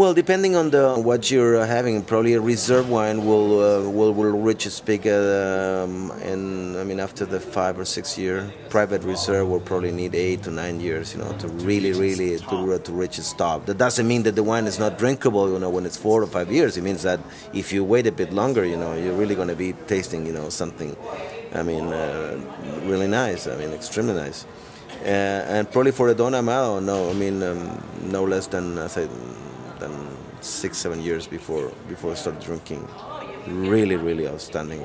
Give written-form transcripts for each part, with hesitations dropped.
Well, depending on the what you're having, probably a reserve wine will reach its peak, and I mean after the 5 or 6 year private reserve will probably need 8 to 9 years, to really to reach its top. That doesn't mean that the wine is not drinkable, when it's 4 or 5 years. It means that if you wait a bit longer, you're really going to be tasting, something, I mean, really nice. I mean, extremely nice. And probably for a Don Amado, no, I mean, no less than, I say, than 6, 7 years before I started drinking. Really outstanding.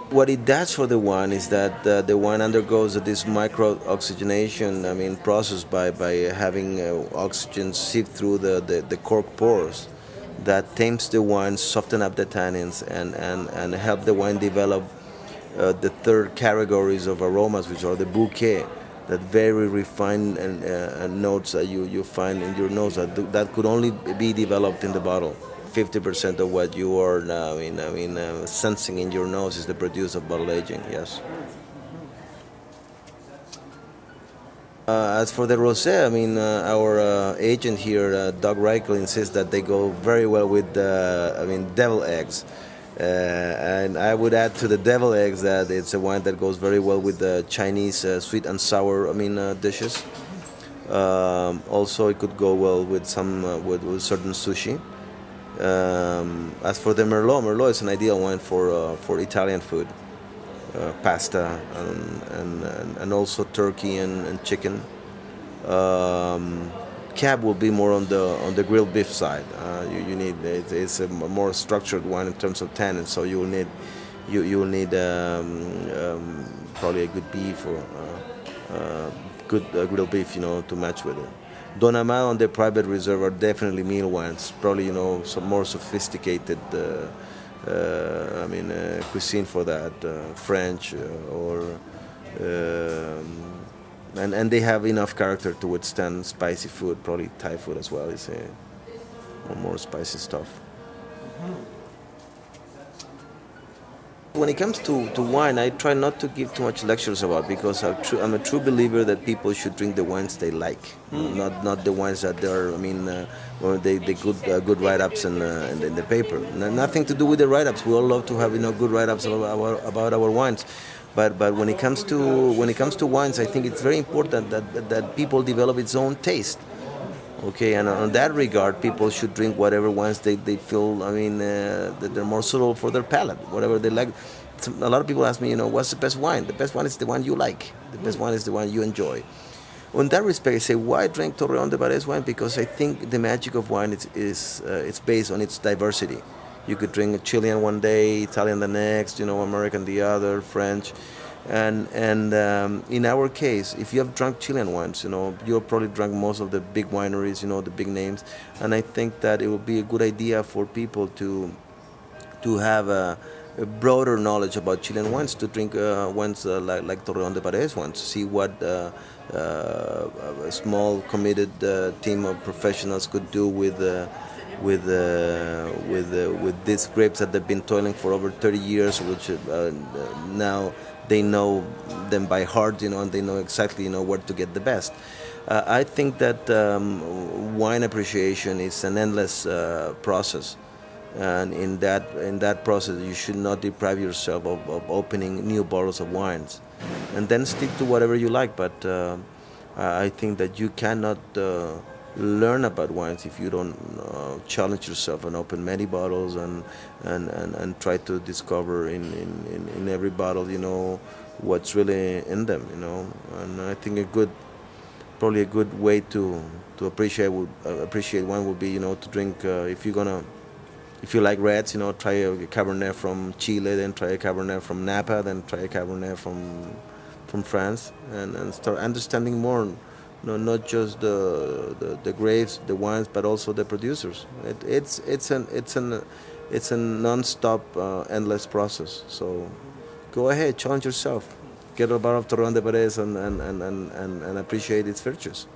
What it does for the wine is that the wine undergoes this micro oxygenation, I mean, process by having oxygen seep through the cork pores that tames the wine, soften up the tannins, and help the wine develop the third categories of aromas, which are the bouquet, that very refined notes that you find in your nose that could only be developed in the bottle. 50% of what you are now, sensing in your nose is the produce of bottle aging. Yes. As for the rosé, I mean, our agent here, Doug Reichel, insists that they go very well with, devil eggs. And I would add to the devil eggs that it's a wine that goes very well with the Chinese sweet and sour, dishes. Also, it could go well with some with certain sushi. As for the Merlot is an ideal wine for Italian food, pasta and also turkey and chicken. Cab will be more on the grilled beef side. You need it's a more structured wine in terms of tannin, so you will need probably a good beef or good grilled beef, to match with it. Don Amado and the private reserve are definitely meal wines. Probably some more sophisticated cuisine for that, French or. And they have enough character to withstand spicy food, probably Thai food as well. It's more spicy stuff. When it comes to wine, I try not to give too much lectures about, because I'm a true believer that people should drink the wines they like, not the wines that they're, they good write-ups in the paper. Nothing to do with the write-ups. We all love to have good write-ups about our wines. But when it comes to wines, I think it's very important that people develop its own taste. Okay, and on that regard, people should drink whatever wines they feel. That they're more suitable for their palate, whatever they like. A lot of people ask me, what's the best wine? The best wine is the one you like. The best wine is the one you enjoy. In that respect, I say, why drink Torreon de Paredes wine? Because I think the magic of wine is it's based on its diversity. You could drink a Chilean one day, Italian the next, American the other, French. And in our case, if you have drunk Chilean wines, you've probably drunk most of the big wineries, the big names. And I think that it would be a good idea for people to have a broader knowledge about Chilean wines, to drink wines like Torreon de Paredes wines, to see what a small committed team of professionals could do with these grapes that they've been toiling for over 30 years, which now they know them by heart, and they know exactly, where to get the best. I think that wine appreciation is an endless process, and in that process, you should not deprive yourself of opening new bottles of wines, and then stick to whatever you like. But I think that you cannot learn about wines if you don't challenge yourself and open many bottles and try to discover in every bottle, what's really in them, And I think probably a good way to appreciate wine would be, to drink if you like reds, try a Cabernet from Chile, then try a Cabernet from Napa, then try a Cabernet from France, and start understanding more. Not just the grapes, the wines, but also the producers. It's a non-stop, endless process. So go ahead, challenge yourself, get a bottle of Torreon de Paredes and appreciate its virtues.